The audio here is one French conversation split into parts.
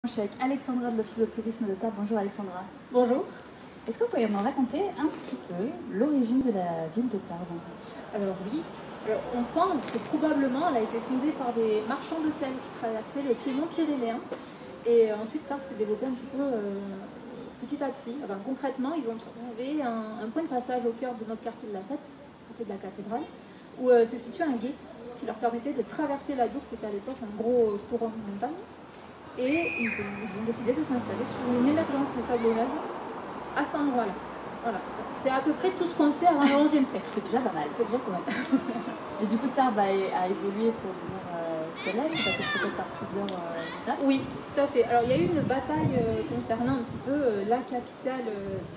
Je suis avec Alexandra de l'Office de tourisme de Tarbes. Bonjour Alexandra. Bonjour. Est-ce que vous pouvez me raconter un petit peu l'origine de la ville de Tarbes? Alors oui, on pense que probablement elle a été fondée par des marchands de sel qui traversaient le piémont pyrénéen. Et ensuite Tarbes s'est développée un petit peu petit à petit. Enfin, concrètement, ils ont trouvé un point de passage au cœur de notre quartier de la Sète, côté de la cathédrale, où se situe un gué qui leur permettait de traverser la Dour, qui était à l'époque un gros torrent de montagne. Et ils ont décidé de s'installer sur une émergence sablonneuse à cet endroit-là. Voilà. C'est à peu près tout ce qu'on sait avant le XIe siècle. C'est déjà pas mal. C'est déjà pas mal. Et du coup, Tarbes a évolué pour devenir ce qu'elle est. C'est passé peut-être par plusieurs étapes. Oui, tout à fait. Alors, il y a eu une bataille concernant un petit peu la capitale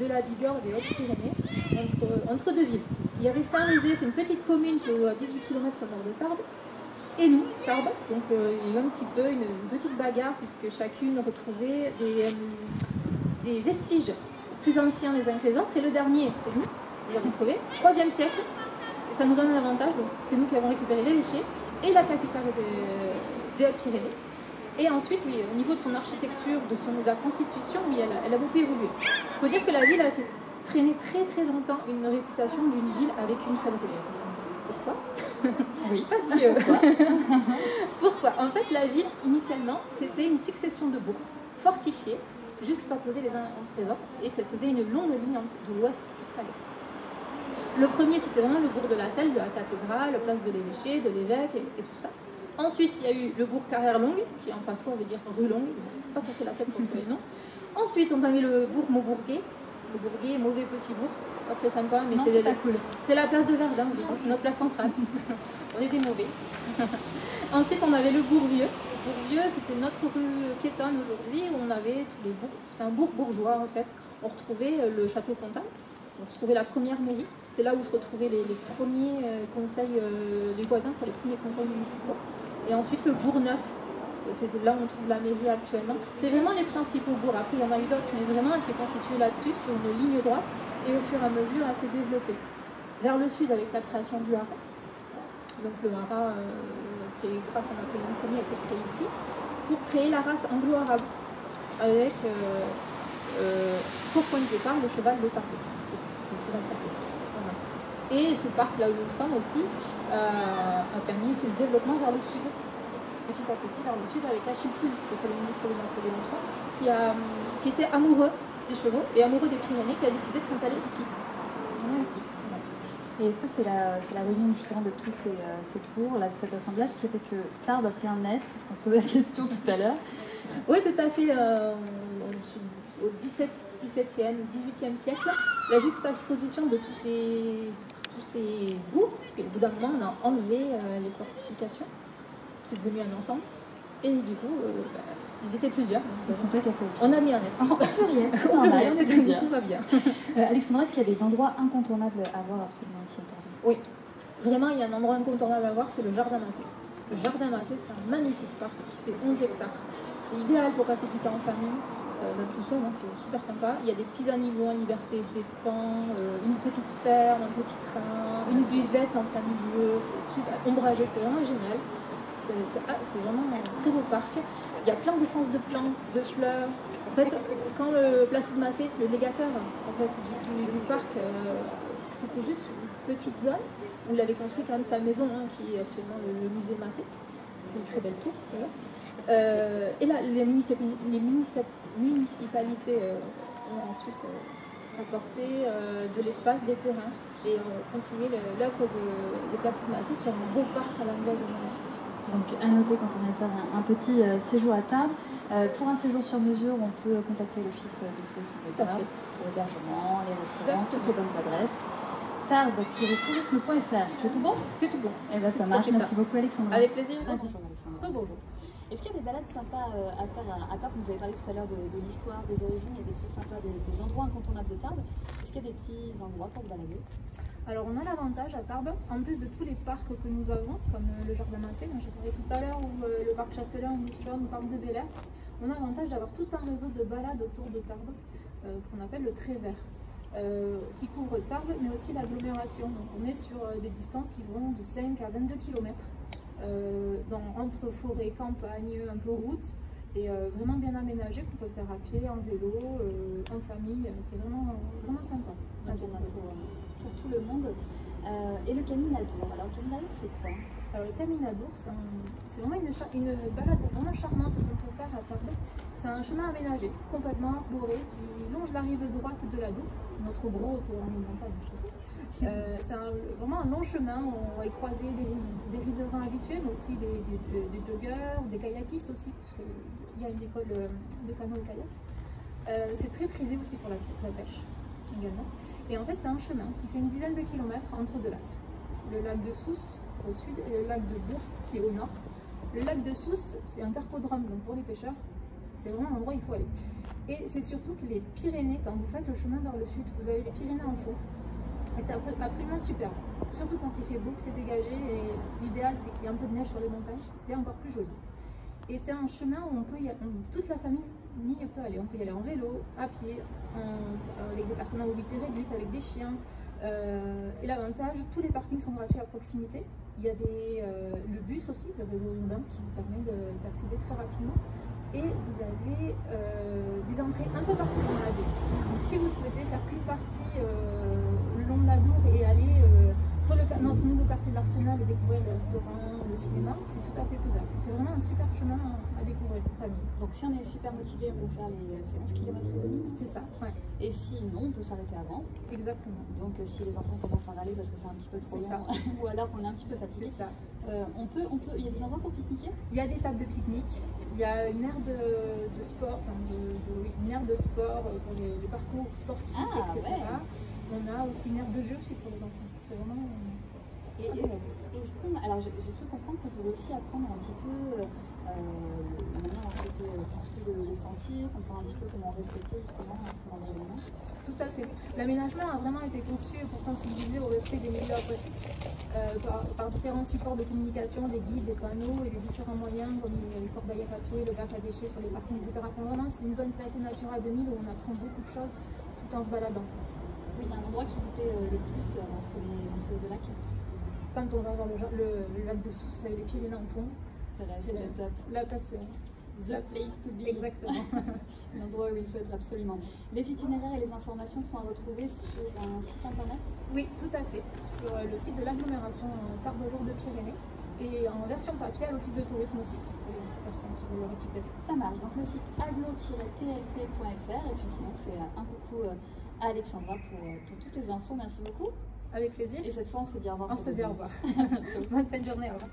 de la Bigorre des Hautes-Pyrénées entre deux villes. Il y avait Saint-Rézé, c'est une petite commune qui est à 18 km au nord de Tarbes. Et nous, Tarbes, donc il y a eu un petit peu une petite bagarre puisque chacune retrouvait des vestiges plus anciens les uns que les autres. Et le dernier, c'est nous, vous avez trouvé, 3e siècle. Et ça nous donne un avantage, donc c'est nous qui avons récupéré l'évêché et la capitale des Hautes-Pyrénées. Et ensuite, oui, au niveau de son architecture, de la constitution, oui, elle a beaucoup évolué. Il faut dire que la ville s'est traînée très très longtemps une réputation d'une ville avec une seule rue. Pourquoi? Oui, parce que... Pourquoi? En fait, la ville, initialement, c'était une succession de bourgs fortifiés, juxtaposés les uns entre les autres, et ça faisait une longue ligne de l'ouest jusqu'à l'est. Le premier, c'était vraiment le bourg de la Selle, de la cathédrale, place de l'évêché, de l'évêque et tout ça. Ensuite, il y a eu le bourg Carrière-Longue, qui en patois veut dire rue longue, pas casser la tête pour trouver le nom. Ensuite, on a mis le bourg Maubourguet. Le Bourguet, mauvais petit bourg, pas très sympa, mais c'est pas cool. C'est la place de Verdun, c'est notre place centrale. On était mauvais. Ensuite, on avait le Bourg-Vieux. Le Bourg-Vieux, c'était notre rue piétonne aujourd'hui, où on avait tous les bourgs. C'était un bourg bourgeois en fait. On retrouvait le château Comtal, on retrouvait la première mairie. C'est là où se retrouvaient les premiers conseils, les voisins pour les premiers conseils municipaux. Et ensuite, le Bourg-Neuf. C'était là où on trouve la mairie actuellement. C'est vraiment les principaux bourgs. Après, il y en a eu d'autres, mais vraiment, elle s'est constituée là-dessus, sur une ligne droite, et au fur et à mesure, elle s'est développée. Vers le sud, avec la création du Haras. Donc, le Haras, qui, grâce à Napoléon Ier, a été créé ici, pour créer la race anglo-arabe, avec, pour point de départ, le cheval de Tarbes. Le cheval tapé. Voilà. Et ce parc, là où nous sommes aussi, a permis le développement vers le sud. Petit à petit vers le sud avec Achille Fouly, qui était le ministre de Napoléon III, qui était amoureux des chevaux et amoureux des Pyrénées, qui a décidé de s'installer ici. Vraiment ici. Et est-ce que c'est la réunion justement de tous ces bourgs, cet assemblage qui a fait que Tarbes a pris un S, parce qu'on se posait la question tout à l'heure? Oui, tout à fait. Au XVIIe, XVIIIe siècle, la juxtaposition de tous ces bourgs, et au bout d'un moment, on a enlevé les fortifications. C'est devenu un ensemble. Et du coup, ils étaient plusieurs. Ils sont pas cassés. On a mis un S. Au pluriel. Tout va bien. Alexandra, est-ce qu'il y a des endroits incontournables à voir absolument ici à Tarbes? Oui. Vraiment, il y a un endroit incontournable à voir, c'est le Jardin Massé. Le Jardin Massé, c'est un magnifique parc qui fait 11 hectares. C'est idéal pour passer du temps en famille. Même tout seul, hein, c'est super sympa. Il y a des petits animaux en liberté, des pans, une petite ferme, un petit train, une buvette en plein milieu. C'est super ombragé, c'est vraiment génial. C'est vraiment un très beau parc. Il y a plein d'essences de plantes, de fleurs. En fait, quand le Placide Massé, le légateur en fait, du parc, c'était juste une petite zone où il avait construit quand même sa maison, hein, qui est actuellement le musée Massé. C'est une très belle tour. Et là, les municipalités ont ensuite apporté de l'espace, des terrains et continué l'œuvre de Placide Massé sur un beau parc à l'anglaise magnifique. Donc à noter quand on vient faire un petit séjour à Tarbes. Pour un séjour sur mesure, on peut contacter l'office de tourisme de Tarbes pour l'hébergement, les restaurants, toutes les bonnes adresses. Tarbes-tourisme.fr. C'est tout bon? C'est tout bon. Et bien ça marche. Merci beaucoup Alexandra. Avec plaisir. Bonjour Alexandra. Bonjour. Est-ce qu'il y a des balades sympas à faire à Tarbes? Vous avez parlé tout à l'heure de l'histoire, des origines, il y a des trucs sympas, des endroits incontournables de Tarbes. Est-ce qu'il y a des petits endroits pour se balader? Alors on a l'avantage à Tarbes, en plus de tous les parcs que nous avons, comme le Jardin Massé dont j'ai parlé tout à l'heure, ou le parc Chastelet où nous sommes, le parc de Bel-Air, on a l'avantage d'avoir tout un réseau de balades autour de Tarbes, qu'on appelle le Trait Vert, qui couvre Tarbes, mais aussi l'agglomération. Donc on est sur des distances qui vont de 5 à 22 km, entre forêt, campagne, un peu route, et vraiment bien aménagé, qu'on peut faire à pied, en vélo, en famille. C'est vraiment sympa. Donc, il y en a pour tout le monde. Et le Caminadour, alors le Caminadour c'est quoi? Alors le Caminadour, c'est vraiment une balade vraiment charmante qu'on peut faire à Tarbes. C'est un chemin aménagé, complètement arboré, qui longe la rive droite de la Dour, notre gros torrent de montagne, je trouve. C'est vraiment un long chemin où on va y croiser des riverains habitués, mais aussi des joggeurs, des kayakistes aussi, parce qu'il y a une école de canoë et kayak. C'est très prisé aussi pour la pêche également. Et en fait, c'est un chemin qui fait une dizaine de kilomètres entre deux lacs. Le lac de Sousse au sud et le lac de Bourg qui est au nord. Le lac de Sousse, c'est un carpodrome, donc pour les pêcheurs, c'est vraiment l'endroit où il faut aller. Et c'est surtout que les Pyrénées, quand vous faites le chemin vers le sud, vous avez les Pyrénées en fond. Et c'est absolument superbe. Surtout quand il fait beau, que c'est dégagé. Et l'idéal, c'est qu'il y ait un peu de neige sur les montagnes. C'est encore plus joli. Et c'est un chemin où toute la famille peut aller. On peut y aller en vélo, à pied, avec des personnes à mobilité réduite, avec des chiens. Et l'avantage, tous les parkings sont gratuits à proximité. Il y a le bus aussi, le réseau urbain, qui vous permet d'accéder très rapidement. Et vous avez des entrées un peu partout dans la ville. Donc si vous souhaitez faire qu'une partie le long de la Dour et aller sur notre nouveau quartier de l'Arsenal et découvrir le restaurant, le cinéma, c'est tout à fait faisable. C'est vraiment un super chemin à découvrir pour famille. Donc si on est super motivé, on peut faire les 11 km et demi. C'est ça, ouais. Et sinon, on peut s'arrêter avant. Exactement. Donc si les enfants commencent à râler parce que c'est un petit peu trop long, ou alors qu'on est un petit peu fatigué, c'est ça. Il y a des endroits pour pique-niquer. Il y a des tables de pique-nique. Il y a une aire de sport, une aire de sport pour les parcours sportifs, etc. Ouais. On a aussi une aire de jeu aussi pour les enfants. C'est vraiment. Alors j'ai cru comprendre qu'on pouvait aussi apprendre un petit peu la manière dont était construit le sentier, comprendre un petit peu comment respecter justement son environnement. Tout à fait. L'aménagement a vraiment été conçu pour sensibiliser au respect des milieux aquatiques par différents supports de communication, des guides, des panneaux et des différents moyens comme les corbeilles à papier, le bac à déchets sur les parkings, etc. Enfin, vraiment, c'est une zone classée Natura 2000 où on apprend beaucoup de choses tout en se baladant. Oui, il y a un endroit qui vous plaît le plus entre les deux lacs. Quand on va voir le lac de Sousse et les Pyrénées en fond, c'est la passion. The place to be. Exactement. L'endroit où il faut être absolument. Les itinéraires et les informations sont à retrouver sur un site internet? Oui, tout à fait. Sur le site de l'agglomération Tarbes-Lourdes-Pyrénées et en version papier à l'office de tourisme aussi, si pour les personnes qui veulent le récupérer. Ça marche. Donc le site aglo-tlp.fr et puis sinon on fait un coucou à Alexandra pour toutes les infos. Merci beaucoup. Avec plaisir. Et cette fois, on se dit au revoir. On se dit au revoir. Bonne fin de journée. Au revoir.